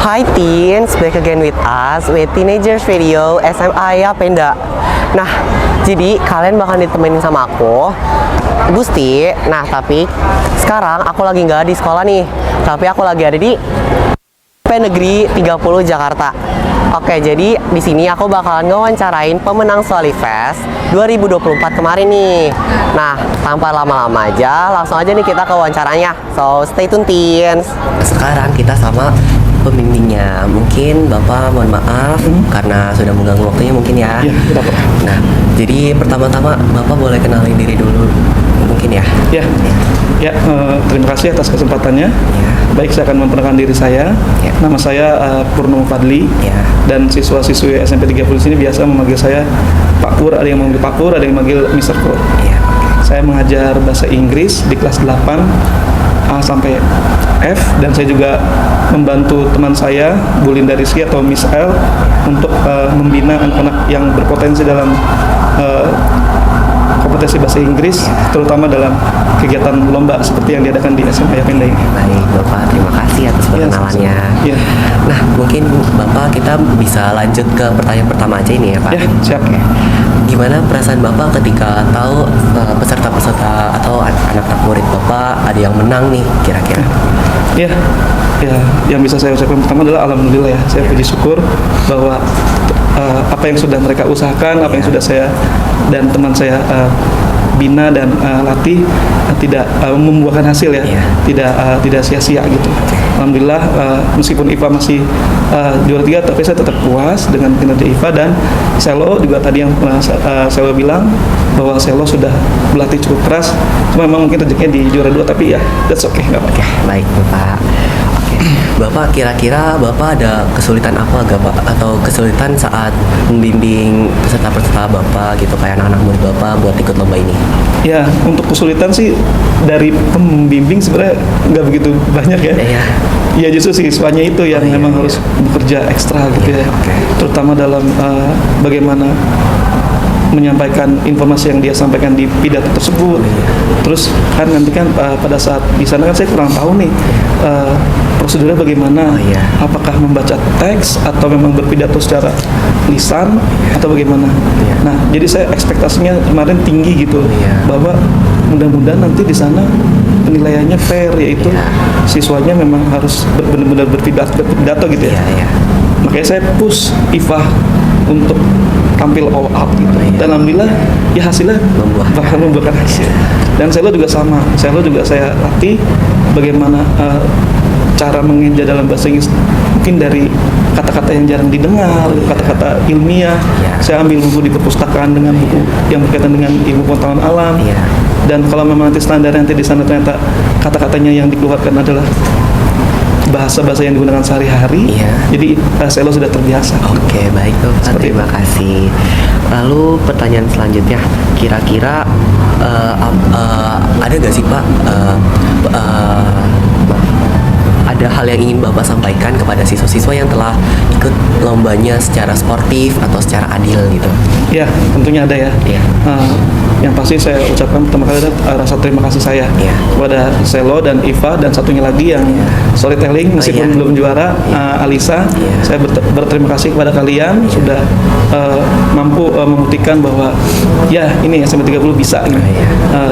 Hi teens, back again with us with Teenagers Radio SMA ya Penda. Nah, jadi kalian bakal ditemenin sama aku, Gusti. Nah, tapi sekarang aku lagi nggak di sekolah nih, tapi aku lagi ada di Negeri 30 Jakarta. Oke, jadi di sini aku bakalan ngewawancarain pemenang Swali Fest 2024 kemarin nih. Nah, tanpa lama-lama aja, langsung aja nih kita ke wawancaranya. So, stay tune teens. Sekarang kita sama pembimbingnya. Mungkin Bapak mohon maaf karena sudah mengganggu waktunya mungkin ya. Iya, tidak apa. Nah, jadi pertama-tama Bapak boleh kenalin diri dulu mungkin ya. Terima kasih atas kesempatannya. Baik, saya akan memperkenalkan diri saya. Nama saya Purnomo Fadli. Dan siswa-siswi SMP 30 sini biasa memanggil saya Pak Pur, ada yang memanggil Pak Pur, ada yang memanggil Mr. Pur. Saya mengajar bahasa Inggris di kelas 8 A sampai F, dan saya juga membantu teman saya Bu Linda Rizky atau Miss L untuk membina anak-anak yang berpotensi dalam kompetensi bahasa Inggris, terutama dalam kegiatan lomba seperti yang diadakan di SMA Yapenda ini. Baik, Bapak, terima kasih atas perkenalannya. Nah, mungkin Bapak kita bisa lanjut ke pertanyaan pertama aja ini ya, Pak. Ya, siap. Gimana perasaan Bapak ketika tahu peserta-peserta atau anak-anak murid Bapak ada yang menang nih kira-kira? Yang bisa saya ucapkan pertama adalah alhamdulillah ya. Saya puji syukur bahwa apa yang sudah mereka usahakan, apa yang sudah saya dan teman saya bina dan latih tidak membuahkan hasil ya, tidak sia-sia gitu. Alhamdulillah, meskipun IPA masih juara 3, tapi saya tetap puas dengan kinerja IPA. Dan Selo juga tadi yang Selo bilang bahwa Selo sudah berlatih cukup keras, cuma memang mungkin rezekinya di juara 2, tapi ya that's okay, nggak apa-apa. Baik Bapak. Bapak, kira-kira Bapak ada kesulitan apa gak Pak? Atau kesulitan saat membimbing peserta-peserta Bapak gitu, kayak anak-anak murid Bapak buat ikut lomba ini? Ya, untuk kesulitan sih dari pembimbing sebenarnya nggak begitu banyak ya. Ya justru siswanya itu yang memang harus bekerja ekstra gitu ya. Terutama dalam bagaimana menyampaikan informasi yang dia sampaikan di pidato tersebut. Terus kan nanti kan pada saat di sana kan saya kurang tahu nih prosedurnya bagaimana. Apakah membaca teks atau memang berpidato secara lisan atau bagaimana. Nah, jadi saya ekspektasinya kemarin tinggi gitu, bahwa mudah-mudahan nanti di sana penilaiannya fair, yaitu siswanya memang harus benar-benar berpidato gitu ya. Makanya saya push IFA untuk tampil all out gitu. Dan alhamdulillah ya hasilnya membuahkan hasil. Dan Selo juga sama. Selo juga saya latih bagaimana cara mengeja dalam bahasa Inggris, mungkin dari kata-kata yang jarang didengar, kata-kata ilmiah. Saya ambil buku di perpustakaan dengan buku yang berkaitan dengan ilmu pengetahuan alam. Dan kalau memang nanti standar nanti di sana ternyata kata-katanya yang dikeluarkan adalah bahasa-bahasa yang digunakan sehari-hari, jadi Selo sudah terbiasa. Oke, baik Bapak, terima kasih. Lalu pertanyaan selanjutnya, kira-kira ada gak sih Pak ada hal yang ingin Bapak sampaikan kepada siswa-siswa yang telah ikut lombanya secara sportif atau secara adil gitu? Ya, tentunya ada ya. Yang pasti saya ucapkan pertama kali rasa terima kasih saya kepada Selo dan Iva, dan satunya lagi yang storytelling meskipun belum juara, Alisa. Saya berterima kasih kepada kalian sudah mampu membuktikan bahwa ya ini SMP 30 bisa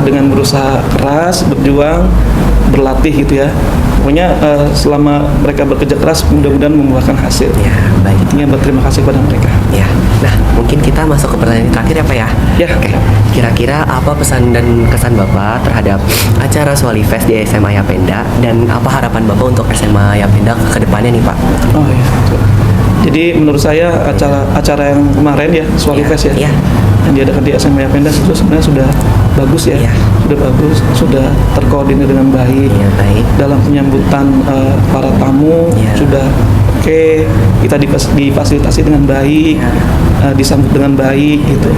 dengan berusaha keras, berjuang, berlatih gitu ya. Pokoknya selama mereka bekerja keras, mudah-mudahan membuahkan hasil. Baik. Intinya berterima kasih kepada mereka. Nah, mungkin kita masuk ke pertanyaan terakhir ya Pak ya? Oke. Kira-kira apa pesan dan kesan Bapak terhadap acara Swali Fest di SMA Yapenda, dan apa harapan Bapak untuk SMA Yapenda ke depannya nih Pak? Jadi menurut saya acara yang kemarin ya, Swali Fest ya, yang diadakan di SMA Yapenda itu sebenarnya sudah bagus ya, sudah terkoordinir dengan baik, dalam penyambutan para tamu sudah oke, kita difasilitasi dengan baik, disambut dengan baik gitu.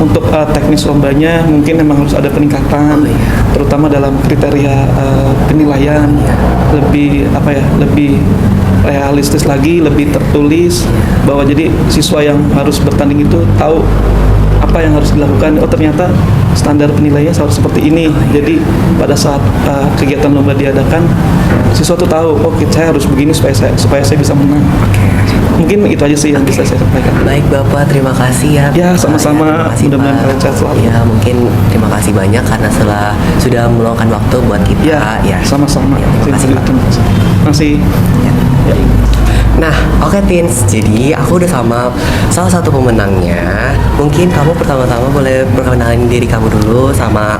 Untuk teknis lombanya mungkin memang harus ada peningkatan, terutama dalam kriteria penilaian, lebih realistis lagi, lebih tertulis, bahwa jadi siswa yang harus bertanding itu tahu apa yang harus dilakukan. Oh ternyata standar penilaiannya harus seperti ini. Jadi pada saat kegiatan lomba diadakan, siswa tuh tahu, oh saya harus begini supaya saya bisa menang. Mungkin itu aja sih yang bisa saya sampaikan. Baik Bapak, terima kasih ya. Ya, sama-sama. terima kasih, Mudah-mudahan Pak. kalian sehat selalu. Ya, mungkin terima kasih banyak karena sudah meluangkan waktu buat kita. Ya, sama-sama. Ya, terima kasih, Pak. Terima kasih. Ya. Nah, oke Tins. Jadi aku udah sama salah satu pemenangnya. Mungkin kamu pertama-tama boleh perkenalin diri kamu dulu sama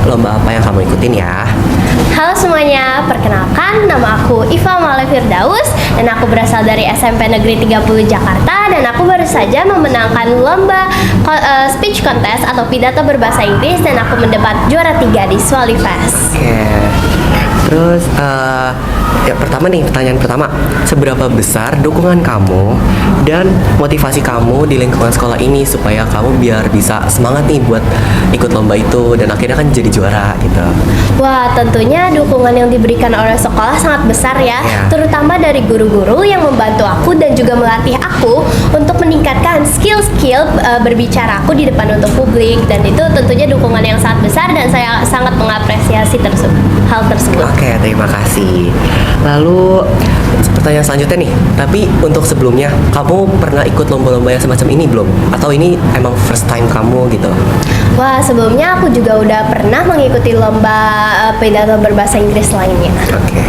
lomba apa yang kamu ikutin ya. Halo semuanya, perkenalkan nama aku Iva Male Firdaus dan aku berasal dari SMP Negeri 30 Jakarta dan aku baru saja memenangkan lomba speech contest atau pidato berbahasa Inggris dan aku mendapat juara 3 di Swally Fest. Oke. Terus ya pertama nih, pertanyaan pertama, seberapa besar dukungan kamu dan motivasi kamu di lingkungan sekolah ini supaya kamu biar bisa semangat nih buat ikut lomba itu dan akhirnya kan jadi juara gitu. Wah, tentunya dukungan yang diberikan oleh sekolah sangat besar ya, Ya. terutama dari guru-guru yang membantu aku dan juga melatih aku untuk meningkatkan skill-skill berbicara aku di depan untuk publik dan itu tentunya dukungan yang sangat besar dan saya sangat mengapresiasi hal tersebut. Oke, terima kasih. Lalu pertanyaan selanjutnya nih, tapi untuk sebelumnya kamu pernah ikut lomba-lomba yang semacam ini belum? Atau ini emang first time kamu gitu? Wah, sebelumnya aku juga udah pernah mengikuti lomba pidato berbahasa Inggris lainnya. Oke.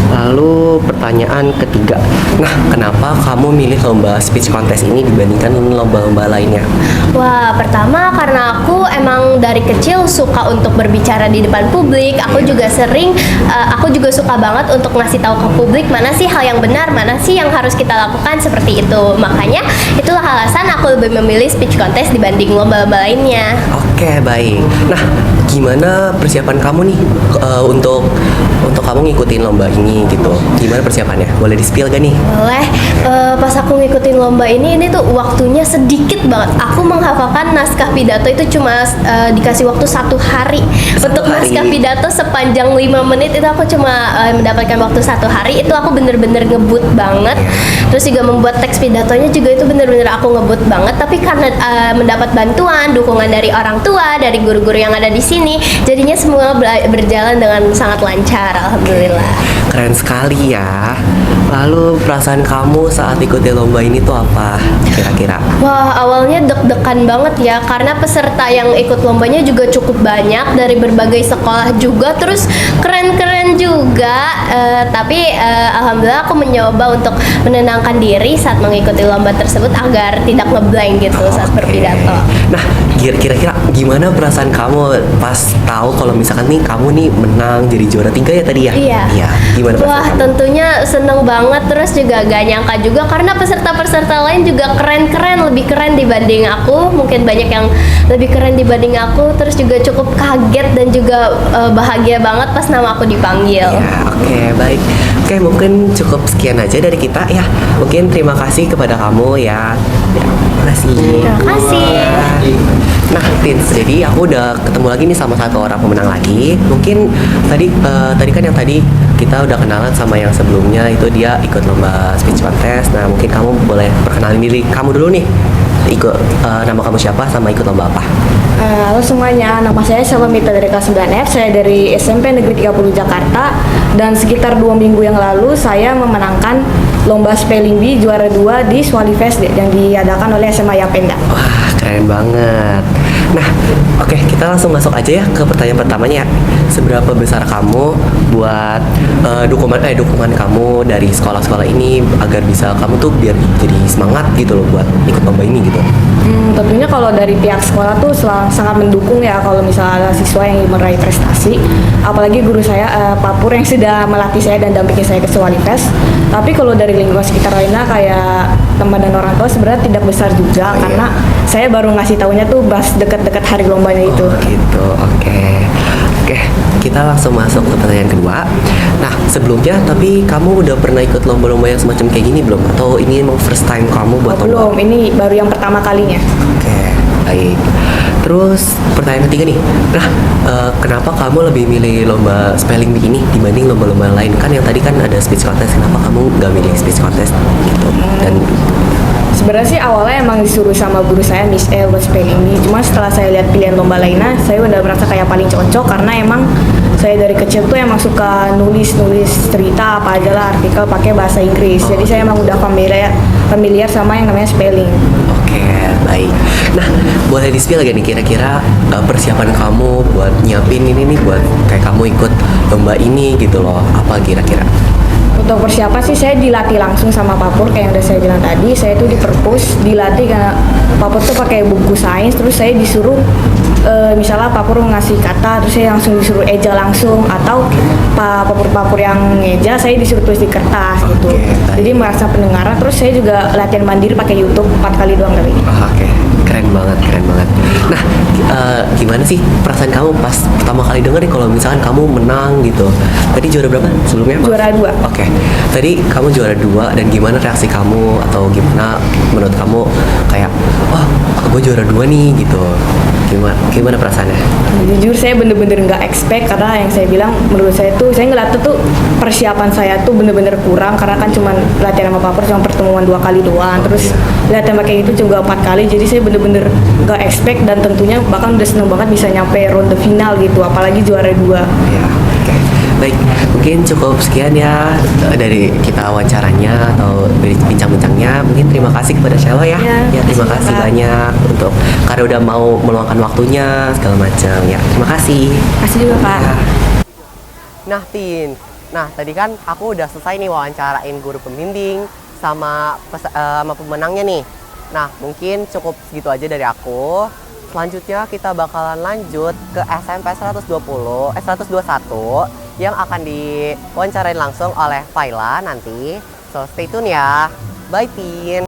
Lalu pertanyaan ketiga, nah kenapa kamu milih lomba speech contest ini dibandingkan lomba-lomba lainnya? Wah, pertama karena aku emang dari kecil suka untuk berbicara di depan publik. Aku juga suka banget untuk ngasih tahu ke publik mana sih hal yang benar, mana sih yang harus kita lakukan seperti itu. Makanya itulah alasan aku lebih memilih speech contest dibanding lomba-lomba lainnya. Oke, baik. Nah, gimana persiapan kamu nih untuk kamu ngikutin lomba ini gitu? Gimana persiapannya? Boleh di-spill gak nih? Boleh. Pas aku ngikutin lomba ini tuh waktunya sedikit banget. Aku menghafalkan naskah pidato itu cuma dikasih waktu 1 hari. Untuk hari. naskah pidato sepanjang 5 menit itu aku cuma mendapatkan waktu 1 hari. Itu aku bener-bener ngebut banget. Terus juga membuat teks pidatonya juga itu bener-bener aku ngebut banget. Tapi karena mendapat bantuan, dukungan dari orang tua, dari guru-guru yang ada di sini, jadinya semua berjalan dengan sangat lancar. Alhamdulillah. Keren sekali ya. Lalu perasaan kamu saat ikuti lomba ini tuh apa kira-kira? Wah, awalnya deg-degan banget ya karena peserta yang ikut lombanya juga cukup banyak dari berbagai sekolah juga, terus keren-keren juga. Tapi alhamdulillah aku mencoba untuk menenangkan diri saat mengikuti lomba tersebut agar tidak ngeblank gitu saat berpidato. Nah, kira-kira gimana perasaan kamu pas tahu kalau misalkan nih kamu nih menang jadi juara 3 ya tadi ya? Iya. Iya. Gimana perasaan Wah, kamu? tentunya seneng banget, terus juga gak nyangka juga karena peserta-peserta lain juga keren-keren, lebih keren dibanding aku. Mungkin banyak yang lebih keren dibanding aku, terus juga cukup kaget dan juga bahagia banget pas nama aku dipanggil. Ya, oke, baik. Oke, mungkin cukup sekian aja dari kita ya. Mungkin terima kasih kepada kamu ya. Terima kasih. Terima kasih. Nah, Tins, jadi aku udah ketemu lagi nih sama satu orang pemenang lagi. Mungkin tadi kan yang tadi kita udah kenalan sama yang sebelumnya, itu dia ikut lomba speech contest. Nah, mungkin kamu boleh perkenalin diri kamu dulu nih. Ikut nama kamu siapa sama ikut lomba apa? Halo semuanya, nama saya Selma Mita dari kelas 9F. Saya dari SMP Negeri 30 Jakarta. Dan sekitar 2 minggu yang lalu saya memenangkan lomba spelling bee juara 2 di Swally Fest yang diadakan oleh SMA Yapenda. Wah, keren banget. Nah, oke, kita langsung masuk aja ya ke pertanyaan pertamanya ya. Seberapa besar kamu buat dukungan kamu dari sekolah-sekolah ini agar bisa kamu tuh biar jadi semangat gitu loh buat ikut lomba ini gitu? Tentunya kalau dari pihak sekolah tuh sangat mendukung ya kalau misalnya ada siswa yang ingin meraih prestasi. Apalagi guru saya, Pak Pur yang sudah melatih saya dan dampingi saya ke Swally Fest. Tapi kalau dari lingkungan sekitar lainnya kayak teman dan orang tua sebenarnya tidak besar juga karena saya baru ngasih tahunya tuh pas dekat-dekat hari lombanya itu. Oh, gitu, oke. Oke, kita langsung masuk ke pertanyaan kedua. Nah, sebelumnya tapi kamu udah pernah ikut lomba-lomba yang semacam kayak gini belum? Atau ini emang first time kamu buat lomba? Belum, ini baru yang pertama kalinya. Oke, baik. Terus pertanyaan ketiga nih, nah kenapa kamu lebih milih lomba spelling bee ini dibanding lomba-lomba lain? Kan yang tadi kan ada speech contest, kenapa kamu nggak milih speech contest gitu? Dan Sebenarnya sih awalnya emang disuruh sama guru saya Miss E buat spelling ini. Cuma setelah saya lihat pilihan lomba lainnya, saya udah merasa kayak paling cocok karena emang saya dari kecil tuh emang suka nulis cerita apa aja lah artikel pakai bahasa Inggris. Jadi saya emang udah familiar sama yang namanya spelling. Oke, baik. Nah, boleh di-spill gak nih kira-kira persiapan kamu buat nyiapin ini nih buat kayak kamu ikut lomba ini gitu loh. Apa kira-kira? Untuk persiapan sih saya dilatih langsung sama Papur kayak yang udah saya bilang tadi. Saya tuh di perpus dilatih karena Papur tuh pakai buku sains, terus saya disuruh misalnya Papur ngasih kata, terus saya langsung disuruh eja langsung, atau Papur yang ngeja saya disuruh tulis di kertas gitu. Jadi merasa pendengaran. Terus saya juga latihan mandiri pakai YouTube 4 kali doang tapi. Oke, keren banget, keren banget. Nah, gimana sih perasaan kamu pas pertama kali denger nih kalau misalkan kamu menang gitu? Tadi juara berapa sebelumnya? Juara 2. Oke, tadi kamu juara 2 dan gimana reaksi kamu atau gimana menurut kamu kayak, wah, gue juara 2 nih gitu? Gimana perasaannya? Jujur saya bener-bener nggak expect karena yang saya bilang menurut saya tuh saya ngeliat tuh persiapan saya tuh bener-bener kurang karena kan cuma latihan sama Papur cuma pertemuan 2 kali doang, terus latihan pakai itu juga 4 kali, jadi saya bener-bener nggak expect dan tentunya bahkan udah seneng banget bisa nyampe ronde final gitu, apalagi juara 2. Ya, oke. Baik, mungkin cukup sekian ya dari kita wawancaranya atau dari bincang-bincangnya. Mungkin terima kasih kepada Sheila ya. Ya, Terima terima kasih kasih, Kak. banyak untuk karena udah mau meluangkan waktunya segala macam. Ya, terima kasih. Kasih juga Kak. Nah, Tin. Nah, tadi kan aku udah selesai nih wawancarain guru pembimbing sama sama pemenangnya nih. Nah, mungkin cukup segitu aja dari aku. Selanjutnya kita bakalan lanjut ke SMP 121 yang akan diwawancarain langsung oleh Faila nanti. So, stay tune ya. Bye, Tin.